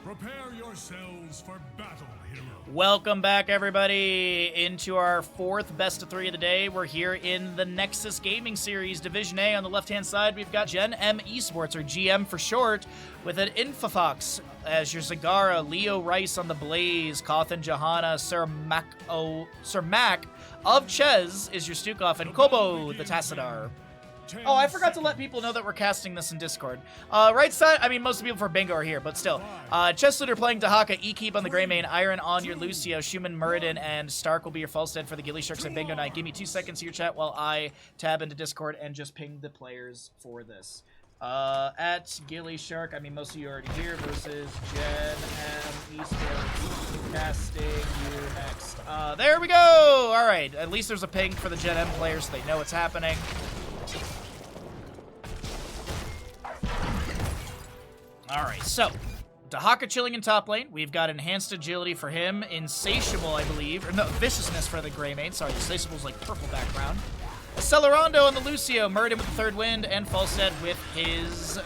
Prepare yourselves for battle, hero. Welcome back, everybody, into our fourth best of three of the day. We're here in the Nexus Gaming Series, Division A. On the left-hand side, we've got Gen.M Esports, or GM for short, with an Infofox as your Zagara, Leo Rice on the Blaze, Kothan Johanna, Sir Mac of Ches is your Stukov, and Kobo the Tassadar. Oh, I forgot to let people know that we're casting this in Discord. Right side, I mean, most of the people for Bingo are here, but still. Chess Leader playing Dahaka, E-Keep on the Grey Mane, Iron on your Lucio, Schumann, Muradin, and Stark will be your Falstead for the gillySharks and Bingo Night. Give me 2 seconds here, chat, while I tab into Discord and just ping the players for this. At gillyShark, I mean, most of you are already here, versus Gen.M Esports, casting you next. There we go! Alright, at least there's a ping for the Gen.M players so they know what's happening. Alright, so, Dahaka chilling in top lane. We've got enhanced agility for him, insatiable, I believe, or no, viciousness for the Grey Mane. Sorry, insatiable's like purple background. Celerando on the Lucio, Muradin with the third wind, and Falstead with his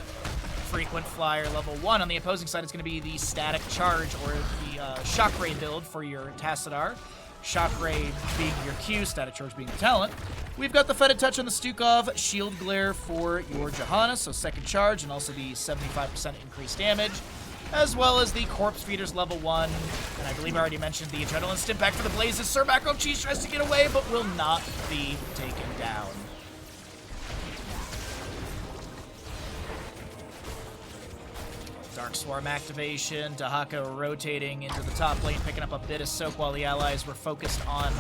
frequent flyer level 1. On the opposing side, it's going to be the static charge, or the shock ray build for your Tassadar. Shock ray being your Q, static charge being the talent. We've got the Fetid Touch on the Stukov, Shield Glare for your Johanna, so second charge, and also the 75% increased damage, as well as the Corpse Feeders level 1, and I believe I already mentioned the Adrenaline Stim Pack for the Blazes. Sir Macro Cheese tries to get away, but will not be taken down. Dark Swarm activation, Dahaka rotating into the top lane, picking up a bit of soak while the allies were focused on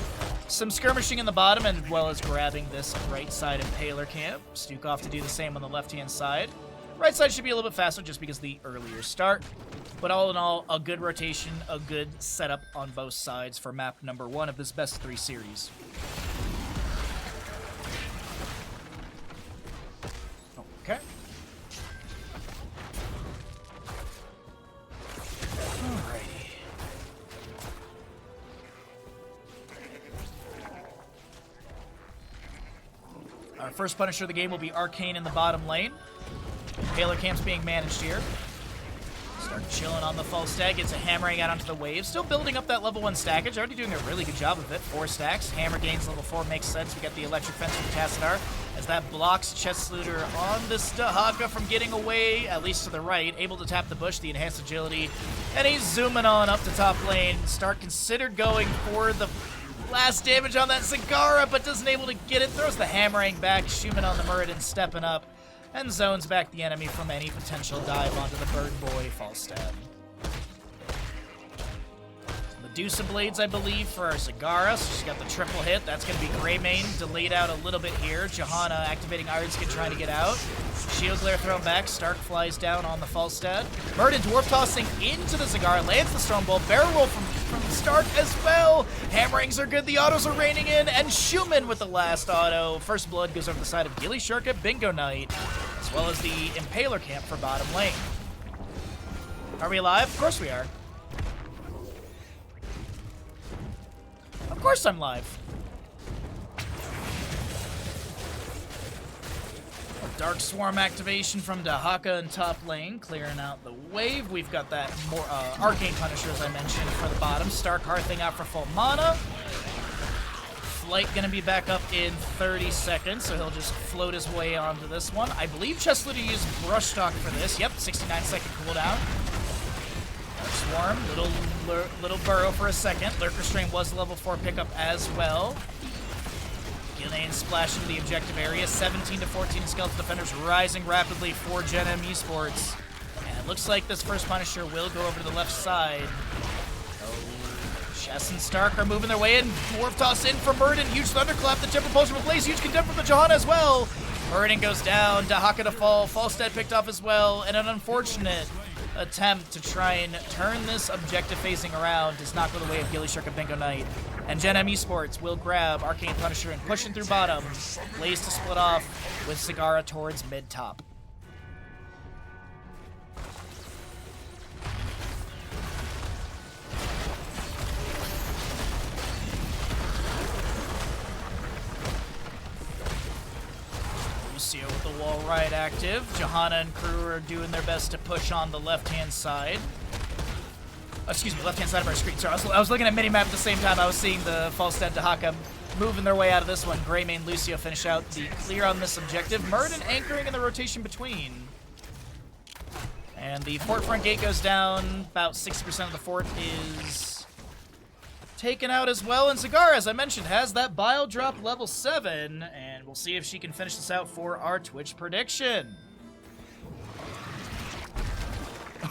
some skirmishing in the bottom, as well as grabbing this right side Impaler camp. Stukov to do the same on the left-hand side. Right side should be a little bit faster just because of the earlier start. But all in all, a good rotation, a good setup on both sides for map number 1 of this best of 3 series. Okay. Our first Punisher of the game will be Arcane in the bottom lane. Taylor Camp's being managed here. Start chilling on the Falstad, gets a hammering out onto the wave. Still building up that level 1 stackage, already doing a really good job of it. 4 stacks, hammer gains level 4 makes sense. We got the electric fence from Tassadar as that blocks Chess Looter on this Dahaka from getting away, at least to the right. Able to tap the bush, the enhanced agility, and he's zooming on up to top lane. Stark considered going for the last damage on that Zagara, but doesn't able to get it. Throws the hammering back. Schumann on the Muradin stepping up and zones back the enemy from any potential dive onto the Bird Boy Falstad. Medusa Blades, I believe, for our Zagara. So she's got the triple hit. That's going to be Grey Mane delayed out a little bit here. Johanna activating Iron Skin trying to get out. Shield Glare thrown back. Stark flies down on the Falstad. Muradin dwarf tossing into the Zagara. Lands the Storm Bolt. Barrel roll from Stark as well. Hammerings are good. The autos are raining in. And Schumann with the last auto. First blood goes over the side of gillyShark at Bingo Night, as well as the Impaler camp for bottom lane. Are we live? Of course we are. Of course I'm live. Dark Swarm activation from Dahaka in top lane, clearing out the wave. We've got that more Arcane Punisher, as I mentioned, for the bottom. Stark Hearthing out for full mana. Flight gonna be back up in 30 seconds, so he'll just float his way onto this one. I believe Chess Leader used Brushstock for this. Yep, 69-second cooldown. Swarm, little burrow for a second. Lurker Strain was level 4 pickup as well. Gillian splash into the objective area. 17 to 14 Skeleton Defenders rising rapidly for Gen.M Esports. And it looks like this first Punisher will go over to the left side. Chess and Stark are moving their way in. Dwarf toss in for Muradin. Huge Thunderclap. The Temper Potion with Blaze. Huge Condemn from the Johanna as well. Muradin goes down. Dahaka to fall. Falstad picked off as well. And an unfortunate attempt to try and turn this objective phasing around does not go the way of gillyShark and Bingo Night. And Gen.M Esports will grab Arcane Punisher and pushing through bottom. Blaze to split off with Zagara towards mid-top. Lucio with the wall right active. Johanna and crew are doing their best to push on the left-hand side. Excuse me, left-hand side of our screen. Sorry, I was looking at minimap at the same time I was seeing the Falstead to Haka moving their way out of this one. Greymane Lucio finish out the clear on this objective. Muradin anchoring in the rotation between. And the fort front gate goes down. About 60% of the fort is taken out as well. And Cigar, as I mentioned, has that bile drop level 7. And we'll see if she can finish this out for our Twitch prediction.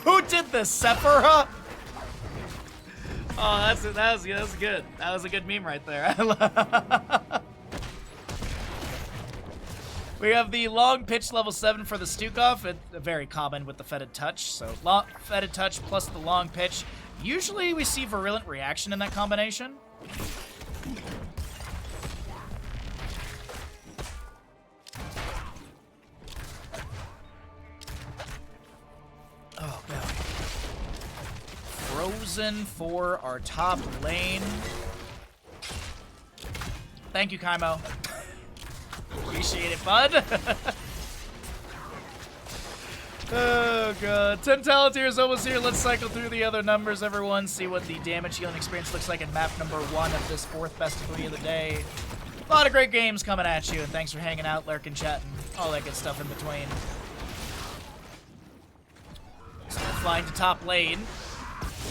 Who did this, Sephora? Oh, that was good. That was a good meme right there. We have the long pitch level 7 for the Stukov. It's very common with the Fetid Touch. So Fetid Touch plus the long pitch. Usually we see Virulent Reaction in that combination. Oh, God. Frozen for our top lane. Thank you, Kaimo. Appreciate it, bud. Oh, God. 10 talent here is almost here. Let's cycle through the other numbers, everyone. See what the damage healing experience looks like in map number 1 of this 4th best of 3 of the day. A lot of great games coming at you, and thanks for hanging out, lurking, chatting, all that good stuff in between. So flying to top lane.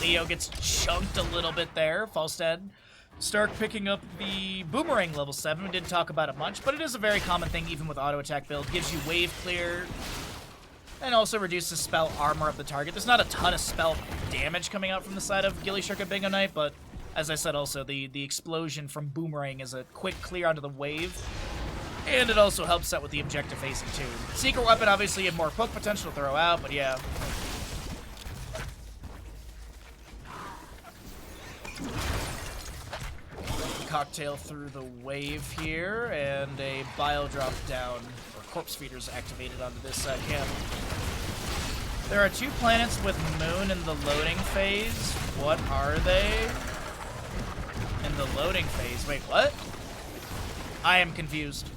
Leo gets chunked a little bit there. Falstead. Stark picking up the Boomerang level 7. We didn't talk about it much, but it is a very common thing even with auto attack build. Gives you wave clear and also reduces spell armor of the target. There's not a ton of spell damage coming out from the side of gillyShark and Bingo Knight, but as I said also, the explosion from Boomerang is a quick clear onto the wave. And it also helps out with the objective facing too. Secret weapon obviously had more poke potential to throw out, but yeah. Cocktail through the wave here, and a bile drop down, or corpse feeders activated onto this camp. There are 2 planets with moon in the loading phase. What are they? In the loading phase. Wait, what? I am confused.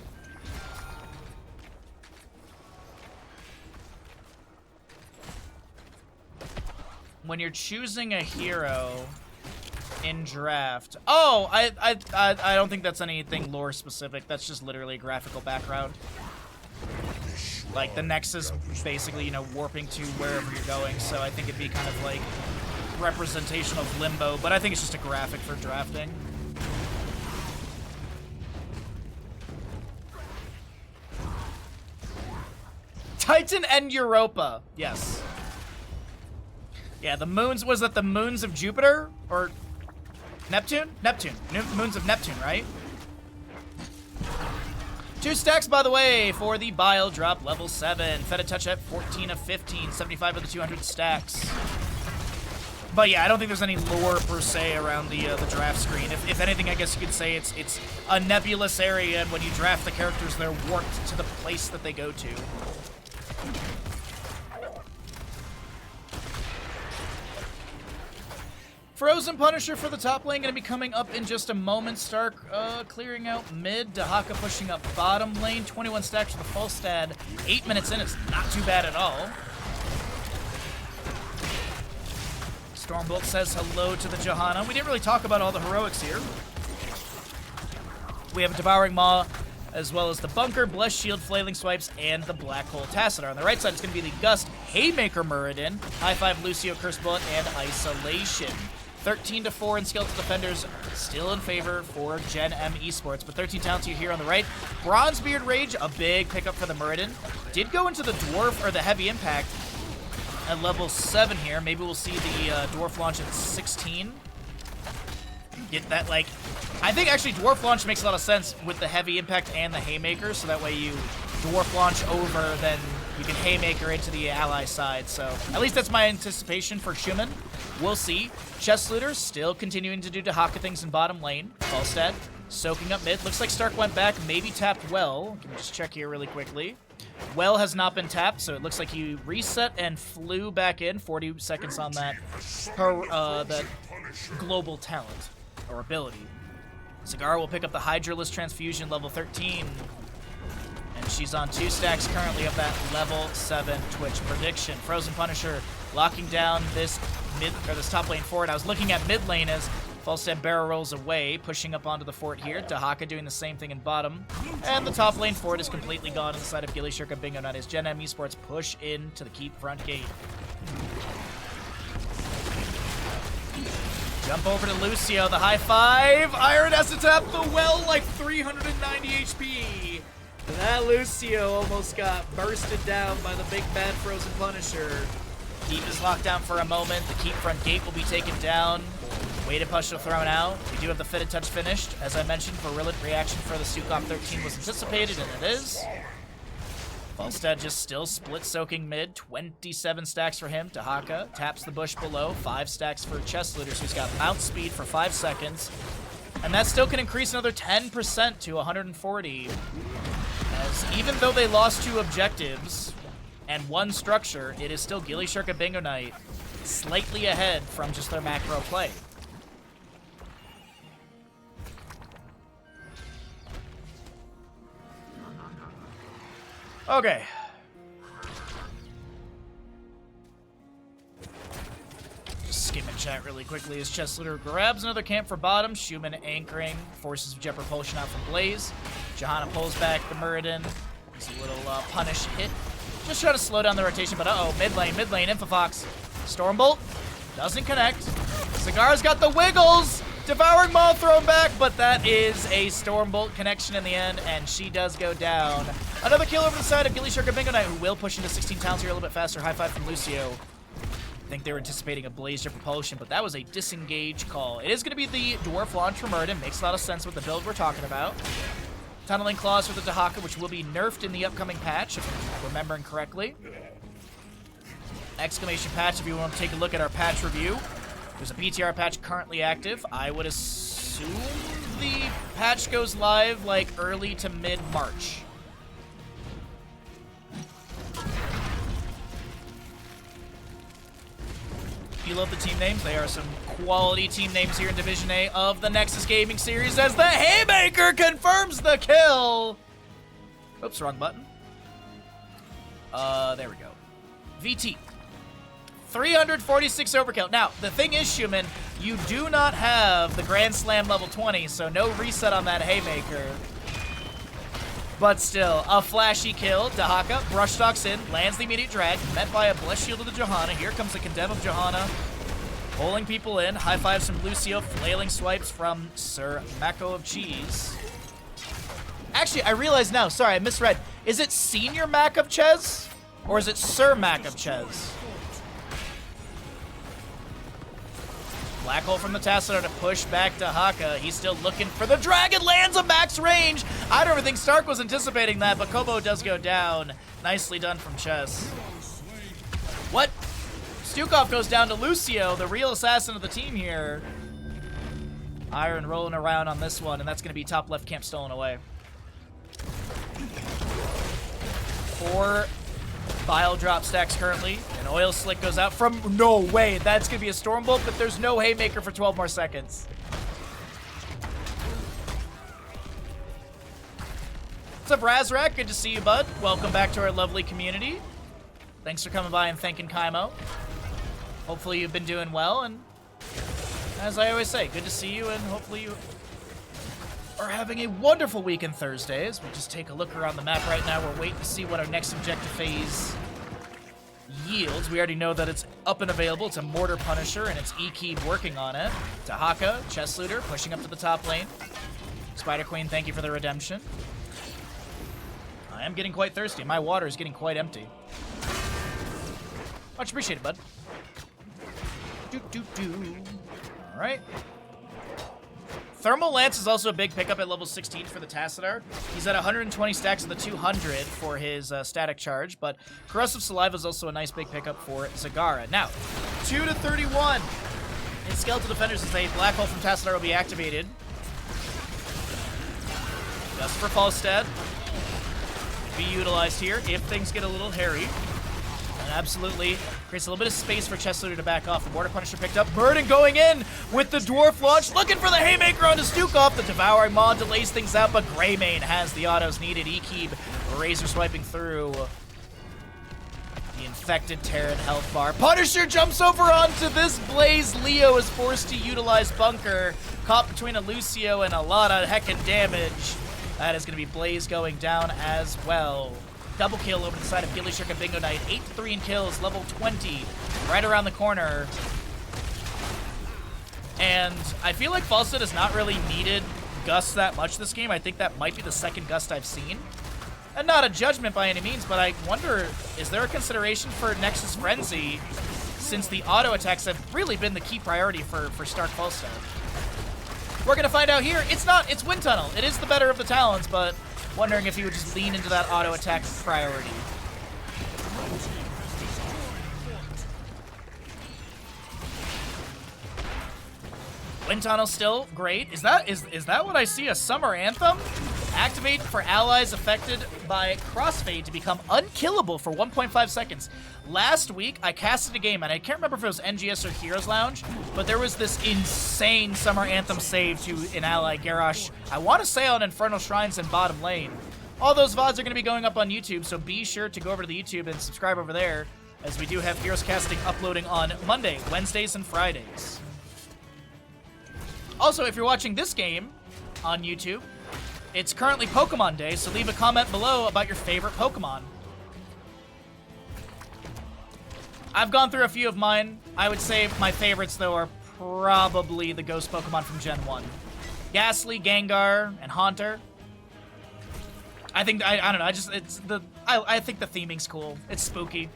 When you're choosing a hero in draft. Oh, I don't think that's anything lore specific. That's just literally a graphical background. Like the Nexus basically, you know, warping to wherever you're going. So I think it'd be kind of like representation of Limbo, but I think it's just a graphic for drafting. Titan and Europa. Yes. Yeah, the moons, was that the moons of Jupiter? Or Neptune? Neptune. Moons of Neptune, right? 2 stacks, by the way, for the Bile Drop level 7. Fetid Touch at 14 of 15, 75 of the 200 stacks. But yeah, I don't think there's any lore per se around the draft screen. If anything, I guess you could say it's a nebulous area, and when you draft the characters, they're warped to the place that they go to. Frozen Punisher for the top lane, going to be coming up in just a moment. Stark clearing out mid. Dahaka pushing up bottom lane. 21 stacks for the Falstad. 8 minutes in, it's not too bad at all. Stormbolt says hello to the Johanna. We didn't really talk about all the heroics here. We have a Devouring Maw, as well as the Bunker, Bless Shield, Flailing Swipes, and the Black Hole Tassadar. On the right side, it's going to be the Gust, Haymaker Muradin, High Five Lucio, Curse Bullet, and Isolation. 13-4 in Skeletal Defenders, still in favor for Gen.M Esports, but 13 talents you here on the right. Bronzebeard Rage, a big pickup for the Muradin. Did go into the Dwarf, or the Heavy Impact, at level 7 here. Maybe we'll see the Dwarf launch at 16. Get that, like, I think actually Dwarf launch makes a lot of sense with the Heavy Impact and the Haymaker, so that way you Dwarf launch over, then you can Haymaker into the ally side. So at least that's my anticipation for Schumann. We'll see. Chest Looter still continuing to do Dahaka things in bottom lane. Falstad soaking up mid. Looks like Stark went back, maybe tapped Well. Can we just check here really quickly? Well has not been tapped, so it looks like he reset and flew back in. 40 seconds on that, that global talent or ability. Cigar will pick up the Hydralist Transfusion level 13. And she's on 2 stacks currently of that level 7 Twitch prediction. Frozen Punisher locking down this mid, or this top lane forward. I was looking at mid lane as Falstad barrel rolls away, pushing up onto the fort here. Dahaka doing the same thing in bottom. And the top lane forward is completely gone on the side of gillyShark and Bingo Nut as Gen.M Esports push into the keep front gate. Jump over to Lucio, the high five. Iron has to tap the well like 390 HP. That Lucio almost got bursted down by the big bad frozen Punisher. Keep is locked down for a moment. The keep front gate will be taken down. Weighted push thrown out. We do have the fitted touch finished. As I mentioned, Virulent reaction for the Stukov 13 was anticipated, and it is. Falstad just still split soaking mid. 27 stacks for him. Dahaka taps the bush below. 5 stacks for Chest Looters, who's got mount speed for 5 seconds. And that still can increase another 10% to 140. As even though they lost 2 objectives and 1 structure, it is still gillyShark and Bingo Nut slightly ahead from just their macro play. Okay. Just skimming chat really quickly as Chest Looter grabs another camp for bottom. Schumann anchoring, forces Jet Propulsion out from Blaze. Johanna pulls back the Muradin. There's a little punish hit. Just trying to slow down the rotation, but uh-oh, mid lane, Infofox. Stormbolt doesn't connect. Cigar's got the wiggles. Devouring Maw thrown back, but that is a Stormbolt connection in the end, and she does go down. Another kill over the side of gillyShark and Bingo Nut, who will push into 16 towns here a little bit faster. High five from Lucio. I think they were anticipating a Blaze Jet Propulsion, but that was a disengage call. It is going to be the Dwarf launch from Muradin. Makes a lot of sense with the build we're talking about. Tunneling Claws for the Dahaka, which will be nerfed in the upcoming patch, if I'm remembering correctly. Exclamation patch if you want to take a look at our patch review. There's a BTR patch currently active. I would assume the patch goes live like early to mid-March. If you love the team names, they are some quality team names here in Division A of the Nexus Gaming Series as the Haymaker confirms the kill. Oops, wrong button. There we go. VT. 346 overkill. Now, the thing is, Schumann, you do not have the Grand Slam level 20, so no reset on that Haymaker. But still, a flashy kill. Dahaka brush stalks in, lands the immediate drag, met by a Bless Shield of the Johanna. Here comes the Condemn of Johanna, pulling people in. High fives from Lucio, flailing swipes from Sir Mako of Cheese. Actually, I realize now, sorry, I misread. Is it Senior Mac of Ches? Or is it Sir Mac of Ches? Black hole from the Tassadar to push back Dahaka. He's still looking for the dragon. Lands a max range. I don't think Stark was anticipating that, but Kobo does go down. Nicely done from Chess. What? Stukov goes down to Lucio, the real assassin of the team here. Iron rolling around on this one, and that's going to be top left camp stolen away. 4 Bile drop stacks currently. An oil slick goes out from... No way. That's going to be a Stormbolt, but there's no Haymaker for 12 more seconds. What's up, Razrak? Good to see you, bud. Welcome back to our lovely community. Thanks for coming by and thanking Kaimo. Hopefully you've been doing well, and as I always say, good to see you, and hopefully you are having a wonderful weekend Thursday as we just take a look around the map right now. We're waiting to see what our next objective phase yields. We already know that it's up and available. It's a Mortar Punisher, and it's E-Keeb working on it. Dahaka, Chest Looter, pushing up to the top lane. Spider Queen, thank you for the redemption. I am getting quite thirsty. My water is getting quite empty. Much appreciated, bud. All right. Thermal Lance is also a big pickup at level 16 for the Tassadar. He's at 120 stacks of the 200 for his static charge, but Corrosive Saliva is also a nice big pickup for Zagara. Now, 2 to 31 in Skeletal Defenders as a Black Hole from Tassadar will be activated. Just for Falstad. Be utilized here if things get a little hairy. And absolutely creates a little bit of space for Chest Looter to back off. The Mortar Punisher picked up. Burden going in with the Dwarf launch. Looking for the Haymaker onto Stukov. The Devouring Maw delays things out, but Greymane has the autos needed. E-Keeb Razor swiping through. The infected Terran health bar. Punisher jumps over onto this Blaze. Leo is forced to utilize Bunker. Caught between a Lucio and a lot of heckin' damage. That is going to be Blaze going down as well. Double kill over the side of gillyShark and Bingo Knight. 8-3 in kills, level 20. Right around the corner. And I feel like Falstad has not really needed Gust that much this game. I think that might be the second Gust I've seen. And not a judgment by any means, but I wonder, is there a consideration for Nexus Frenzy since the auto attacks have really been the key priority for Stark Falstad? We're going to find out here. It's not. It's Wind Tunnel. It is the better of the talents, but wondering if he would just lean into that auto attack priority. Wind Tunnel still great. Is that what I see? A Summer Anthem? Activate for allies affected by Crossfade to become unkillable for 1.5 seconds. Last week, I casted a game, and I can't remember if it was NGS or Heroes Lounge, but there was this insane Summer Anthem save to an ally, Garrosh. I want to say on Infernal Shrines in bottom lane. All those VODs are going to be going up on YouTube, so be sure to go over to the YouTube and subscribe over there, as we do have Heroes Casting uploading on Monday, Wednesdays, and Fridays. Also, if you're watching this game on YouTube, it's currently Pokemon Day, so leave a comment below about your favorite Pokemon. I've gone through a few of mine. I would say my favorites, though, are probably the Ghost Pokemon from Gen 1. Ghastly, Gengar, and Haunter. I think, I don't know, I think the theming's cool. It's spooky.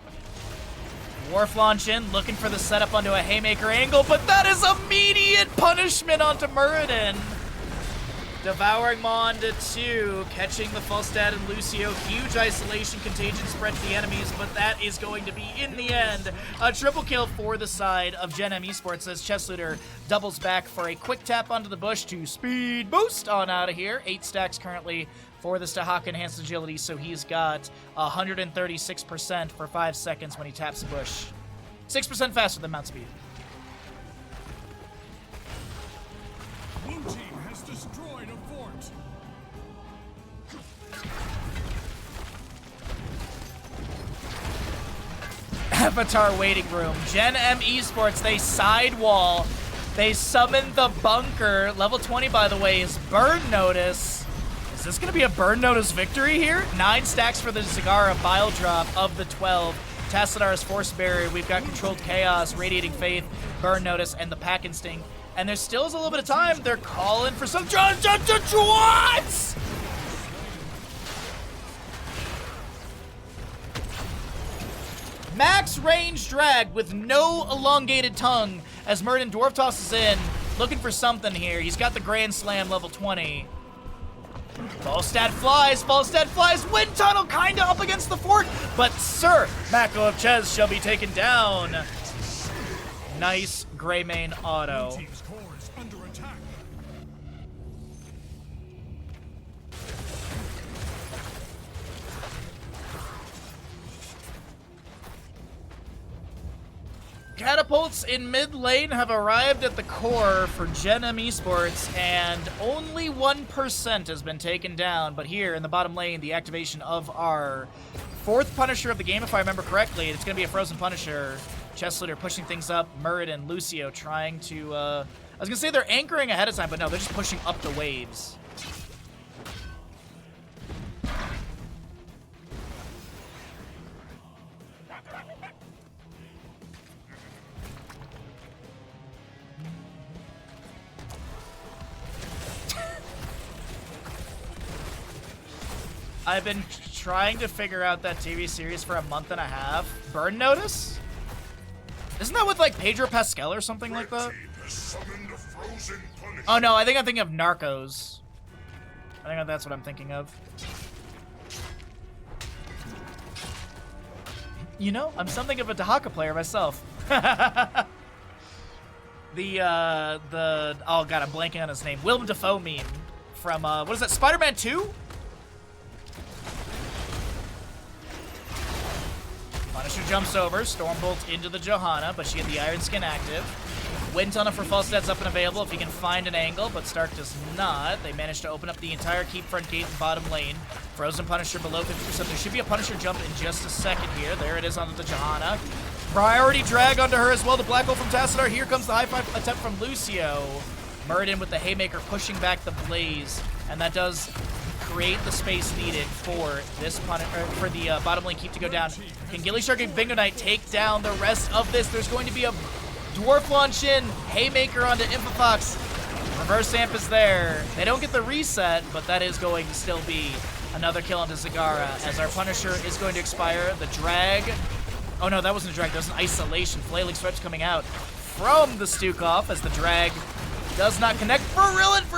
Dwarf launch in, looking for the setup onto a Haymaker angle, but that is immediate punishment onto Muradin. Devouring Maw onto 2, catching the Falstad and Lucio. Huge isolation contagion spread to the enemies, but that is going to be, in the end, a triple kill for the side of Gen.M Esports as Chesslooter doubles back for a quick tap onto the bush to speed boost on out of here. 8 stacks currently for the Stahak Enhanced Agility, so he's got 136% for 5 seconds when he taps the bush. 6% faster than Mount Speed. Blue team has destroyed a fort. Avatar waiting room. Gen.M Esports, they sidewall. They summon the Bunker. Level 20, by the way, is Burn Notice. Is this going to be a Burn Notice victory here? 9 stacks for the Zagara Bile Drop of the 12. Tassadar is Force Barrier. We've got Controlled Chaos, Radiating Faith, Burn Notice, and the Pack Instinct. And there still is a little bit of time. They're calling for some... What? Max range drag with no elongated tongue as Muradin Dwarf tosses in. Looking for something here. He's got the Grand Slam level 20. Falstad flies, Wind Tunnel kinda up against the fort, but Sir Mako of Ches shall be taken down. Nice Greymane auto. Blue team's core is under attack. Catapults in mid lane have arrived at the core for Gen.M Esports, and only 1% has been taken down. But here in the bottom lane, the activation of our 4th Punisher of the game, if I remember correctly. It's going to be a Frozen Punisher. Chesslooter pushing things up. Muradin, Lucio trying to... I was going to say they're anchoring ahead of time, but no, they're just pushing up the waves. I've been trying to figure out that TV series for a month and a half. Burn Notice? Isn't that with, like, Pedro Pascal or something like that? Oh, no, I think I'm thinking of Narcos. I think that's what I'm thinking of. You know, I'm something of a Dahaka player myself. Oh, God, I'm blanking on his name. Willem Dafoe meme from, what is that, Spider-Man 2? Punisher jumps over, Stormbolt into the Johanna, but she had the Iron Skin active. Wind Tunnel for Falstad's up and available if he can find an angle, but Stark does not. They managed to open up the entire keep front gate and bottom lane. Frozen Punisher below 50%. There should be a Punisher jump in just a second here. There it is onto the Johanna. Priority drag onto her as well. The Black Hole from Tassadar. Here comes the high five attempt from Lucio. Muradin with the Haymaker pushing back the Blaze, and that does create the space needed for this for the bottom lane keep to go down. Can gillyShark and Bingo Knight take down the rest of this? There's going to be a Dwarf launch in, Haymaker onto Infofox. Reverse amp is there. They don't get the reset, but that is going to still be another kill onto Zagara as our Punisher is going to expire. The drag. Oh no, that wasn't a drag, that was an isolation. Flailing Swipes coming out from the Stukov as the drag does not connect. Virulent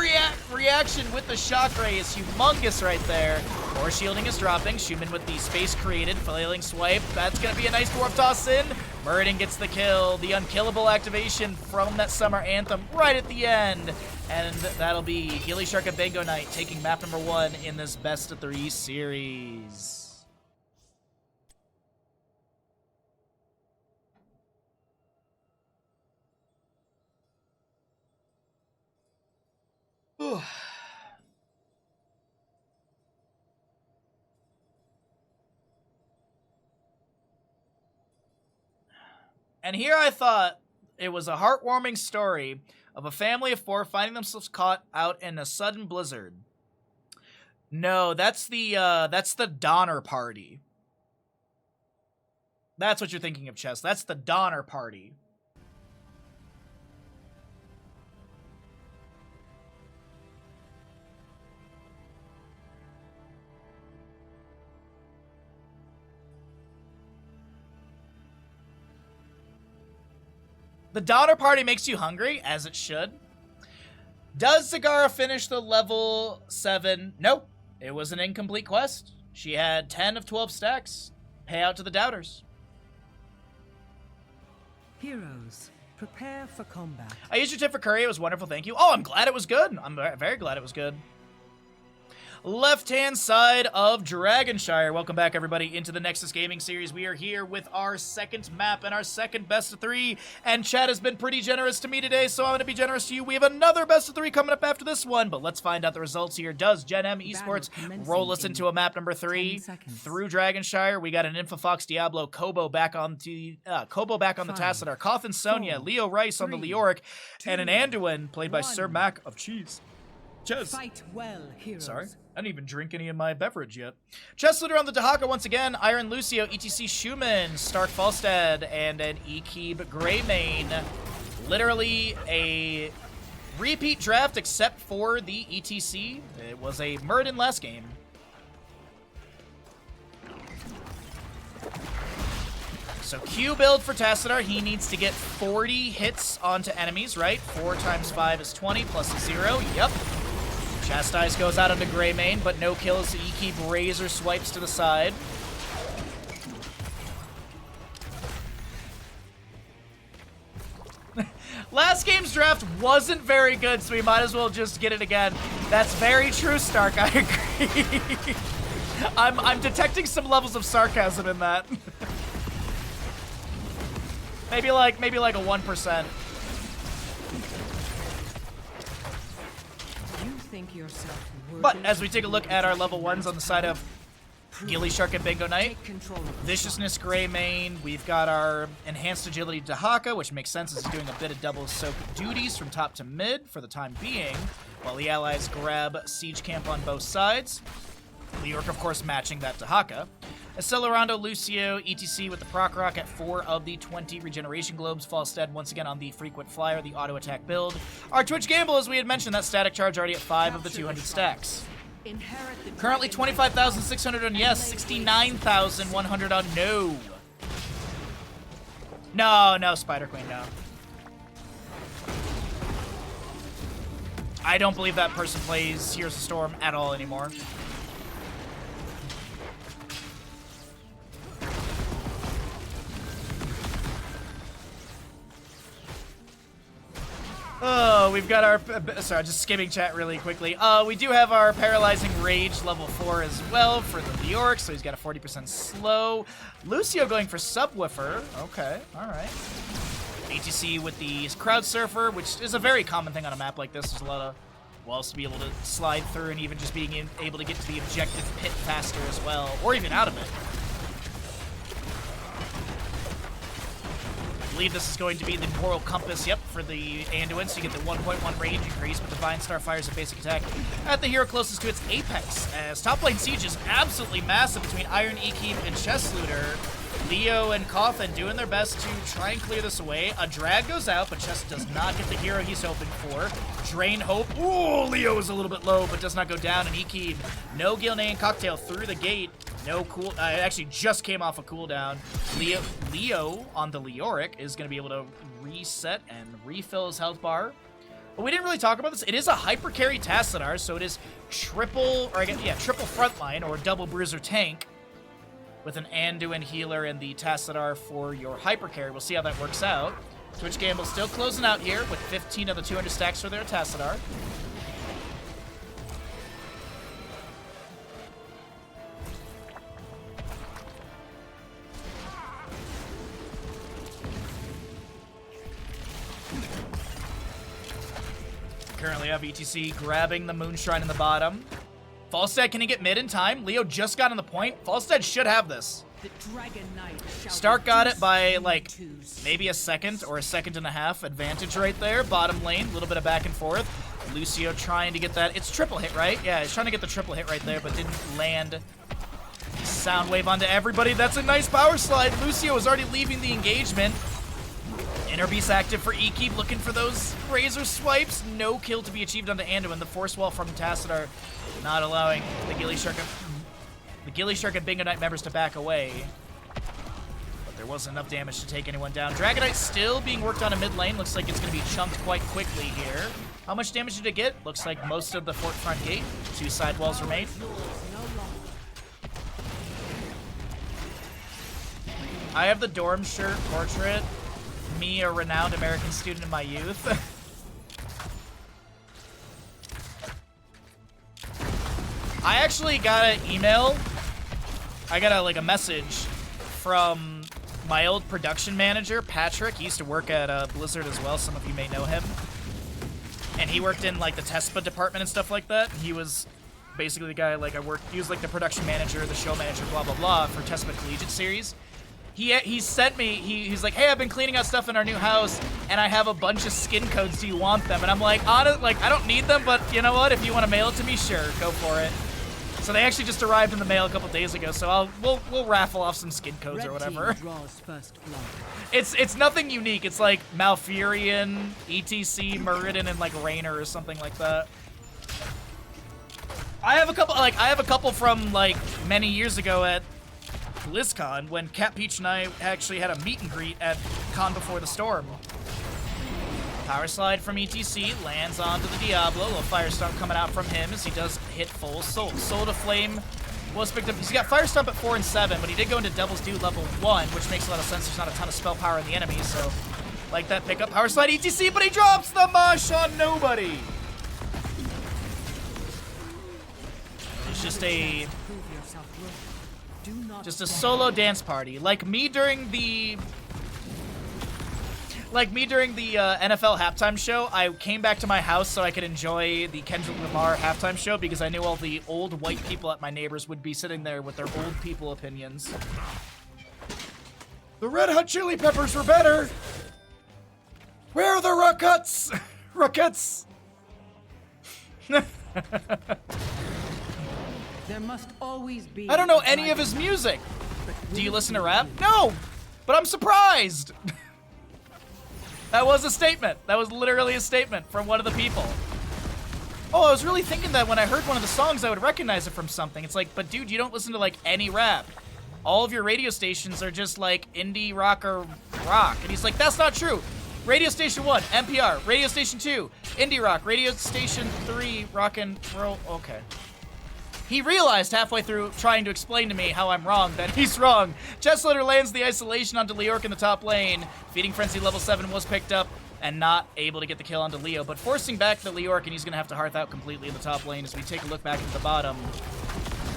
reaction with the shock ray is humongous right there. More shielding is dropping. Schumann with the space created. Flailing Swipe. That's going to be a nice dwarf toss in. Muradin gets the kill. The unkillable activation from that Summer Anthem right at the end. And that'll be gillyShark and Bingo Knight taking map number 1 in this best of 3 series. And here I thought it was a heartwarming story of a family of 4 finding themselves caught out in a sudden blizzard. No, that's the Donner Party. That's what you're thinking of, Chess. That's the Donner Party. The Donner Party makes you hungry, as it should. Does Zagara finish the level 7? Nope. It was an incomplete quest. She had 10 of 12 stacks. Payout to the doubters. Heroes, prepare for combat. I used your tip for curry. It was wonderful. Thank you. Oh, I'm glad it was good. I'm very glad it was good. Left-hand side of Dragonshire. Welcome back, everybody, into the Nexus Gaming Series. We are here with our second map and our second best of 3, and chat has been pretty generous to me today, so I'm going to be generous to you. We have another best of 3 coming up after this one, but let's find out the results here. Does Gen.M Esports roll us into a map number 3 through Dragonshire? We got an Infofox Diablo, Kobo back on the Tassadar, Koth and Sonya, Leo Rice on the Leoric, and an Anduin played by Sir Mac of Cheese. Ches. Fight well, heroes. Sorry, I didn't even drink any of my beverage yet. Chess leader on the Dahaka once again. Iron Lucio, ETC Schumann, Stark Falstad, and an Ekeb Greymane. Literally a repeat draft except for the ETC. It was a Muradin last game. So Q build for Tassadar. He needs to get 40 hits onto enemies, right? 4 times 5 is 20 plus a 0. Yep. Chastise goes out onto Greymane, but no kills. So Ekeb Razor swipes to the side. Last game's draft wasn't very good, so we might as well just get it again. That's very true, Stark. I agree. I'm detecting some levels of sarcasm in that. maybe like a 1%. But as we take a look at our level 1s on the side of gillyShark and Bingo Knight, Viciousness Greymane, we've got our Enhanced Agility Dahaka, which makes sense as he's doing a bit of double soak duties from top to mid for the time being, while the allies grab Siege Camp on both sides. Leoric, of course, matching that Dahaka. Accelerando Lucio, ETC with the proc rock at 4 of the 20 regeneration globes. Falstad once again on the frequent flyer, the auto attack build. Our Twitch Gamble, as we had mentioned, that static charge already at 5 of the 200 stacks. Currently 25,600 on yes, 69,100 on no. No, Spider Queen, no. I don't believe that person plays Heroes of Storm at all anymore. Oh, we've got our... Sorry, just skimming chat really quickly. We do have our Paralyzing Rage level 4 as well for the Leoric, so he's got a 40% slow. Lucio going for Subwoofer. Okay, all right. ATC with the Crowd Surfer, which is a very common thing on a map like this. There's a lot of walls to be able to slide through, and even just being able to get to the objective pit faster as well, or even out of it. I believe this is going to be the Moral Compass, yep, for the Anduin, so you get the 1.1 range increase, but Divine Star fires a basic attack at the hero closest to its apex, as top lane siege is absolutely massive between Iron Ekeep and Chest Looter. Leo and Coffin doing their best to try and clear this away. A drag goes out, but Chest does not get the hero he's hoping for. Drain Hope. Ooh, Leo is a little bit low, but does not go down. And Ekeep, no Gilne Cocktail through the gate. No cool. It actually just came off a cooldown. Leo on the Leoric is going to be able to reset and refill his health bar. But we didn't really talk about this. It is a hyper carry Tassadar, so it is triple frontline or double bruiser tank, with an Anduin healer and the Tassadar for your hyper carry. We'll see how that works out. Twitch Gamble still closing out here with 15 of the 200 stacks for their Tassadar. Currently have ETC grabbing the Moonshine in the bottom. Falstad, can he get mid in time? Leo just got on the point. Falstad should have this. Stark got it by, like, maybe a second or a second and a half advantage right there. Bottom lane, a little bit of back and forth. Lucio trying to get that. It's triple hit, right? Yeah, he's trying to get the triple hit right there, but didn't land. Sound wave onto everybody. That's a nice power slide. Lucio is already leaving the engagement. Inner Beast active for Ekeep, looking for those razor swipes. No kill to be achieved onto Anduin. The force wall from Tassadar not allowing the gillyShark and Bingo Knight members to back away. But there wasn't enough damage to take anyone down. Dragonite still being worked on in mid lane. Looks like it's going to be chunked quite quickly here. How much damage did it get? Looks like most of the fort front gate. 2 side walls remain. I have the dorm shirt portrait. Me, a renowned American student in my youth. I actually got an email. I got a message from my old production manager, Patrick. He used to work at Blizzard as well. Some of you may know him. And he worked in like the TESPA department and stuff like that. He was basically the guy he was like the production manager, the show manager, blah, blah, blah for TESPA Collegiate Series. He sent me, he's like, hey, I've been cleaning out stuff in our new house, and I have a bunch of skin codes. Do you want them? And I'm like, I don't need them, but you know what? If you want to mail it to me, sure, go for it. So they actually just arrived in the mail a couple days ago, so we'll raffle off some skin codes or whatever. It's nothing unique. It's like Malfurion, ETC, Muradin, and like Raynor or something like that. I have a couple from like many years ago at BlizzCon when Cat Peach and I actually had a meet and greet at Con Before the Storm. Power slide from ETC lands onto the Diablo. A little Fire Stomp coming out from him as he does hit full soul. Soul to Flame was picked up. He's got Fire Stomp at 4 and 7, but he did go into Devil's Due level 1, which makes a lot of sense. There's not a ton of spell power in the enemy, so like that pickup. Power slide ETC, but he drops the mosh on nobody. It's just a solo dance party, like me during the NFL halftime show. I came back to my house so I could enjoy the Kendrick Lamar halftime show because I knew all the old white people at my neighbors would be sitting there with their old people opinions. The Red Hot Chili Peppers were better. Where are the Rockets? Rockets. There must always be. I don't know any of his music. Do you listen to rap? No, but I'm surprised. That was a statement. That was literally a statement from one of the people. Oh, I was really thinking that when I heard one of the songs, I would recognize it from something. It's like, but dude, you don't listen to like any rap. All of your radio stations are just like indie rock or rock. And he's like, that's not true. Radio Station 1, NPR. Radio Station 2, indie rock. Radio Station 3, rock and roll. Okay. He realized halfway through trying to explain to me how I'm wrong that he's wrong. Chestloader lands the isolation onto Leoric in the top lane. Feeding Frenzy level 7 was picked up and not able to get the kill onto Leo, but forcing back the Leoric, and he's going to have to hearth out completely in the top lane as we take a look back at the bottom.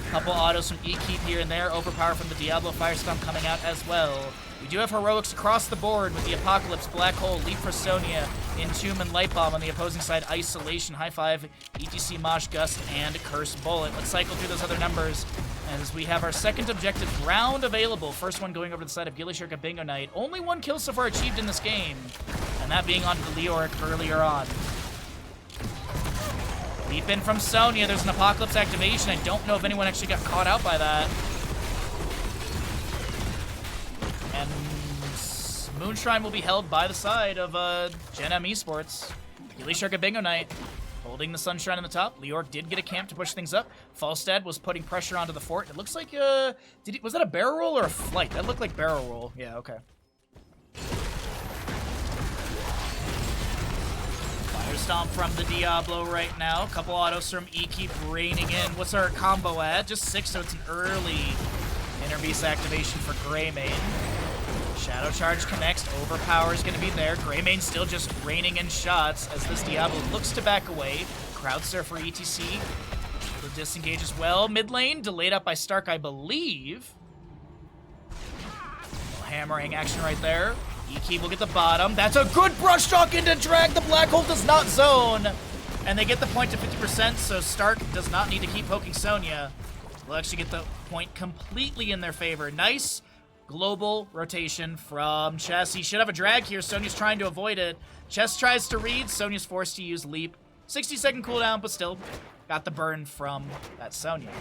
Couple autos from E-Keep here and there. Overpower from the Diablo Firestorm coming out as well. We do have heroics across the board with the Apocalypse, Black Hole, Leap for Sonya, Entomb, and Light Bomb on the opposing side. Isolation, High Five, ETC, Mosh Gust, and Curse Bullet. Let's cycle through those other numbers as we have our second objective round available. First one going over to the side of gillyShark at Bingo Night. Only one kill so far achieved in this game, and that being onto the Leoric earlier on. Leap in from Sonya. There's an Apocalypse activation. I don't know if anyone actually got caught out by that. And Moonshine will be held by the side of Gen.M Esports. gillyShark at Bingo Night holding the Sunshine on the top. Leoric did get a camp to push things up. Falstad was putting pressure onto the fort. It looks like, was that a barrel roll or a flight? That looked like barrel roll. Yeah, okay. Stomp from the Diablo right now. Couple autos from E-Keep raining in. What's our combo at? Just 6, so it's an early Inner Beast activation for Greymane. Shadow Charge connects. Overpower is going to be there. Greymane still just raining in shots as this Diablo looks to back away. Crowd Surf for ETC. Able to disengage as well. Mid lane, delayed up by Stark, I believe. Little hammering action right there. E-Keep will get the bottom. That's a good brush stroke into drag. The Black Hole does not zone. And they get the point to 50%, so Stark does not need to keep poking Sonya. We'll actually get the point completely in their favor. Nice global rotation from Chess. He should have a drag here. Sonya's trying to avoid it. Chess tries to read. Sonya's forced to use Leap. 60-second cooldown, but still got the burn from that Sonya.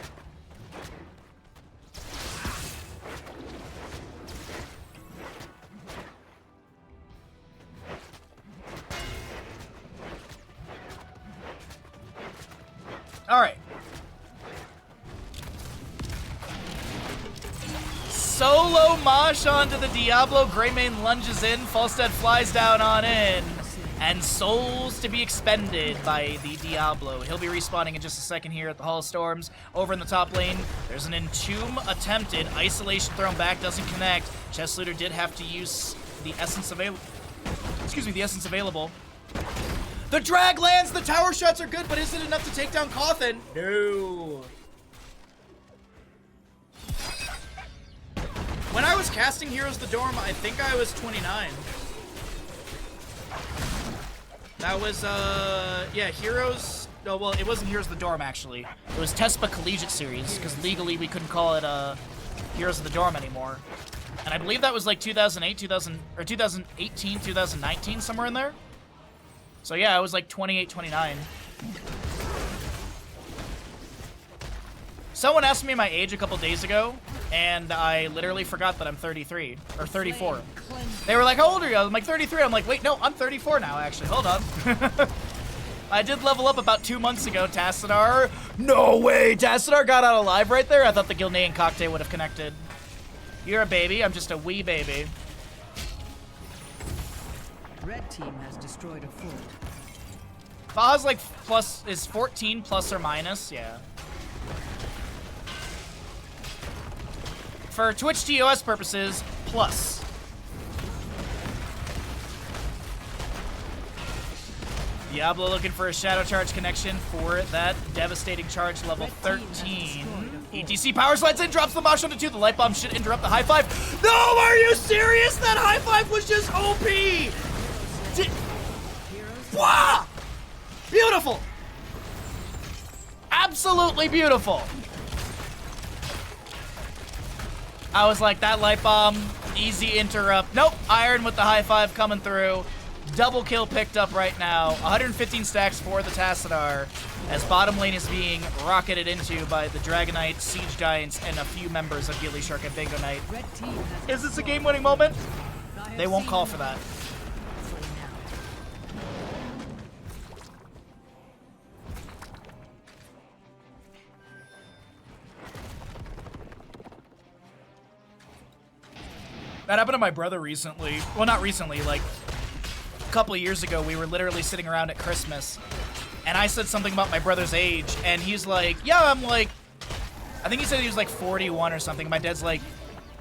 All right. Solo Mosh onto the Diablo. Greymane lunges in. Falstad flies down on in. And souls to be expended by the Diablo. He'll be respawning in just a second here at the Hall of Storms. Over in the top lane, there's an Entomb attempted. Isolation thrown back, doesn't connect. Chess Looter did have to use the essence available. Excuse me, the essence available. The drag lands, the tower shots are good, but is it enough to take down Coffin? No. When I was casting Heroes of the Dorm, I think I was 29. That was, yeah, Heroes, oh, well, it wasn't Heroes of the Dorm, actually. It was TESPA Collegiate Series, because legally we couldn't call it, Heroes of the Dorm anymore. And I believe that was like 2018, 2019, somewhere in there. So yeah, I was like 28, 29. Someone asked me my age a couple days ago, and I literally forgot that I'm 33, or 34. They were like, how old are you? I'm like, 33. I'm like, wait, no, I'm 34 now, actually. Hold on. I did level up about 2 months ago, Tassadar. No way, Tassadar got out alive right there? I thought the Gilnean Cocktail would have connected. You're a baby, I'm just a wee baby. Red team has destroyed a fort. Baja's like is 14 plus or minus, yeah. For Twitch TOS purposes, plus. Diablo looking for a Shadow Charge connection for that devastating charge level 13. ETC power slides in, drops the Mosh onto 2. The Light Bomb should interrupt the High Five. No, are you serious? That High Five was just OP! Wow! Beautiful! Absolutely beautiful! I was like, that Light Bomb, easy interrupt. Nope, Iron with the High Five coming through. Double kill picked up right now. 115 stacks for the Tassadar as bottom lane is being rocketed into by the Dragonite, Siege Giants, and a few members of gillyShark and Bingo Night. Is this a game-winning moment? They won't call for that. That happened to my brother recently. Well, not recently, like a couple of years ago. We were literally sitting around at Christmas, and I said something about my brother's age, and he's like, yeah, I'm like, I think he said he was like 41 or something. My dad's like,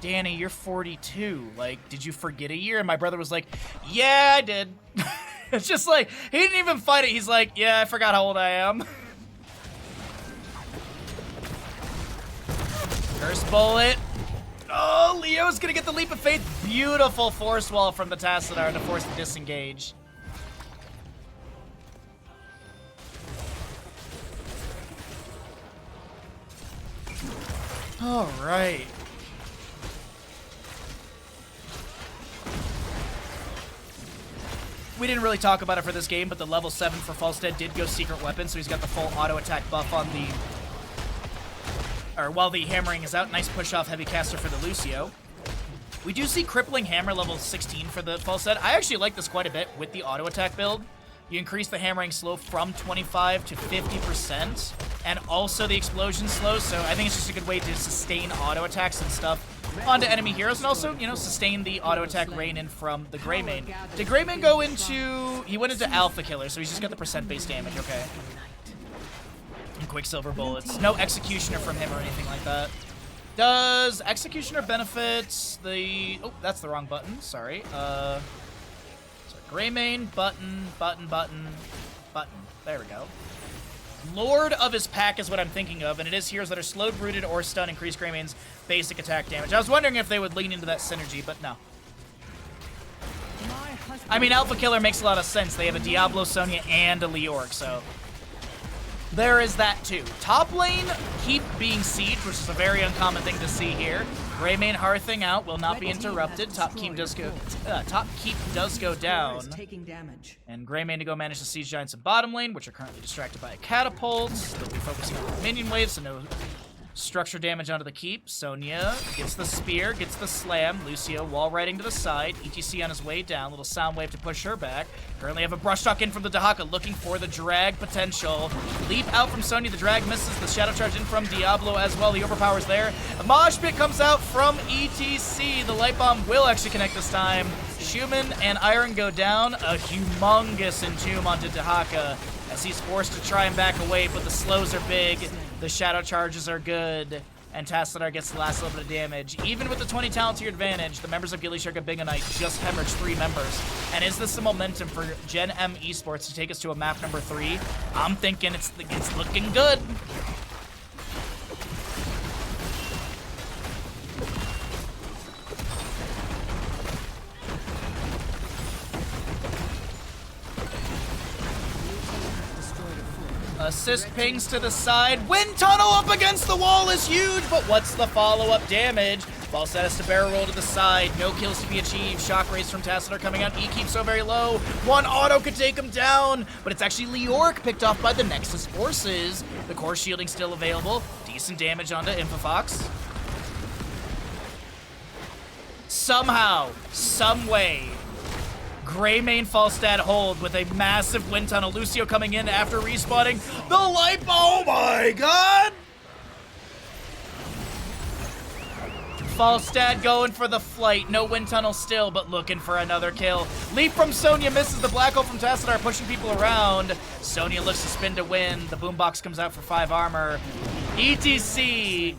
Danny, you're 42. Like, did you forget a year? And my brother was like, yeah, I did. It's just like, he didn't even fight it. He's like, yeah, I forgot how old I am. First bullet. Oh, Leo's gonna get the leap of faith. Beautiful force wall from the Tassadar to force the disengage. All right. We didn't really talk about it for this game, but the level 7 for Falstead did go secret weapon, so he's got the full auto attack buff on the... Or while the hammering is out, nice push off heavy caster for the Lucio. We do see crippling hammer level 16 for the Falstead. I actually like this quite a bit with the auto attack build. You increase the hammering slow from 25 to 50%, and also the explosion slow, so I think it's just a good way to sustain auto attacks and stuff onto enemy heroes, and also, you know, sustain the auto attack rain in from the Greymane. Did Greymane go into... He went into Alpha Killer, so he's just got the percent-based damage, okay. And Quicksilver bullets. No Executioner from him or anything like that. Does Executioner benefit the... Oh, that's the wrong button, sorry. Greymane, button. There we go. Lord of his pack is what I'm thinking of, and it is heroes that are slowed, rooted, or stunned increase Greymane's basic attack damage. I was wondering if they would lean into that synergy, but no. I mean, Alpha Killer makes a lot of sense. They have a Diablo, Sonya, and a Leoric, so... There is that too. Top lane, keep being sieged, which is a very uncommon thing to see here. Greymane hearthing out, will not be interrupted. Top keep does go down. And Greymane to go manage the siege giants in bottom lane, which are currently distracted by a catapult. They'll be focusing on the minion wave, so no structure damage onto the keep. Sonya gets the spear, gets the slam. Lucio wall riding to the side. ETC on his way down. Little sound wave to push her back. Currently have a brush talk in from the Dahaka, looking for the drag potential. Leap out from Sonya. The drag misses. The shadow charge in from Diablo as well. The overpower's there. A mosh pit comes out from ETC. The light bomb will actually connect this time. Schumann and Iron go down. A humongous entomb onto Dahaka as he's forced to try and back away, but the slows are big. The shadow charges are good, and Tassadar gets the last little bit of damage. Even with the 20 talent to your advantage, the members of gillyShark and Bingonite just hemorrhaged 3 members. And is this the momentum for Gen.M Esports to take us to a map number 3? I'm thinking it's looking good. Assist pings to the side. Wind tunnel up against the wall is huge, but what's the follow-up damage? Falstead has to barrel roll to the side. No kills to be achieved. Shock rays from Tassadar coming out. E keeps so very low. One auto could take him down, but it's actually Leoric picked off by the Nexus forces. The core shielding still available. Decent damage onto Infofox. Somehow, some way, Greymane Falstad hold with a massive wind tunnel. Lucio coming in after respawning. The light bomb. Oh my god! Falstad going for the flight. No wind tunnel still, but looking for another kill. Leap from Sonya misses the black hole from Tassadar, pushing people around. Sonya looks to spin to win. The boombox comes out for 5 armor. ETC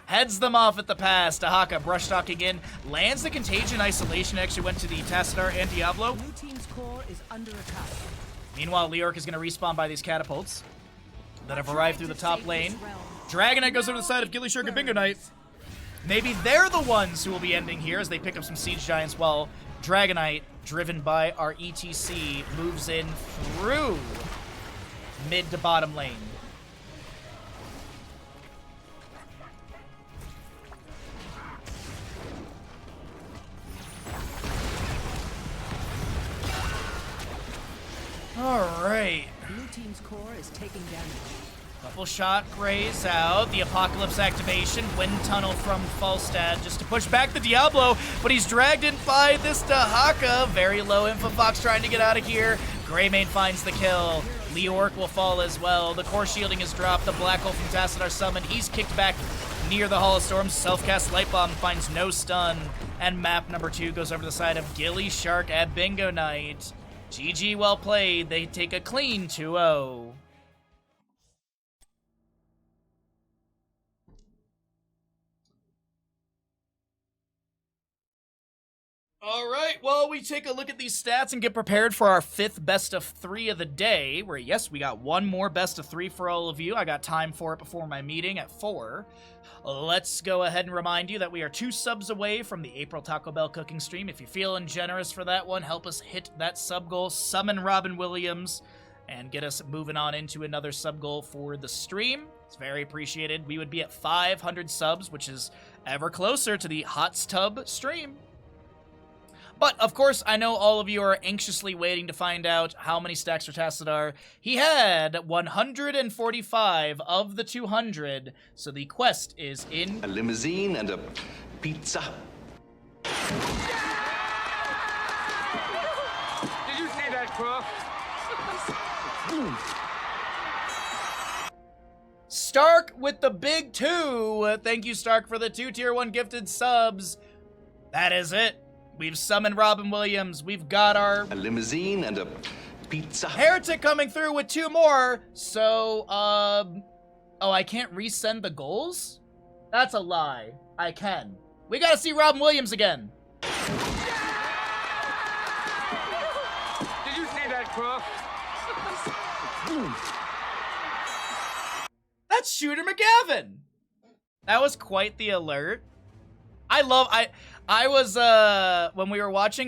heads them off at the pass. Dahaka brush talking in, lands the contagion isolation. Actually went to the Tassadar and Diablo. Blue team's core is under attack. Meanwhile, Leoric is going to respawn by these catapults that have arrived through the top lane. Dragonite goes over to the side of gillyShark and Bingonite. Maybe they're the ones who will be ending here as they pick up some siege giants while Dragonite, driven by our ETC, moves in through mid to bottom lane. Alright. Blue team's core is taking damage. Couple shock rays out. The Apocalypse activation. Wind tunnel from Falstad just to push back the Diablo, but he's dragged in by this Dahaka. Very low Infofox trying to get out of here. Greymane finds the kill. Leoric will fall as well. The core shielding is dropped. The black hole from Tassadar summoned. He's kicked back near the Hall of Storms. Self-cast light bomb finds no stun. And map number 2 goes over the side of gillyShark at Bingonite. GG, well played. They take a clean 2-0. All right, well, we take a look at these stats and get prepared for our 5th best of 3 of the day, where, yes, we got one more best of 3 for all of you. I got time for it before my meeting at 4. Let's go ahead and remind you that we are 2 subs away from the April Taco Bell cooking stream. If you're feeling generous for that one, help us hit that sub goal, summon Robin Williams, and get us moving on into another sub goal for the stream. It's very appreciated. We would be at 500 subs, which is ever closer to the Hot Tub stream. But, of course, I know all of you are anxiously waiting to find out how many stacks for Tassadar. He had 145 of the 200, so the quest is in... A limousine and a pizza. Did you see that, Crook? Stark with the big 2. Thank you, Stark, for the 2 tier 1 gifted subs. That is it. We've summoned Robin Williams. We've got our... A limousine and a pizza. Heretic coming through with 2 more. So, Oh, I can't resend the goals? That's a lie. I can. We gotta see Robin Williams again. Did you see that, Crook? That's Shooter McGavin. That was quite the alert. I was, when we were watching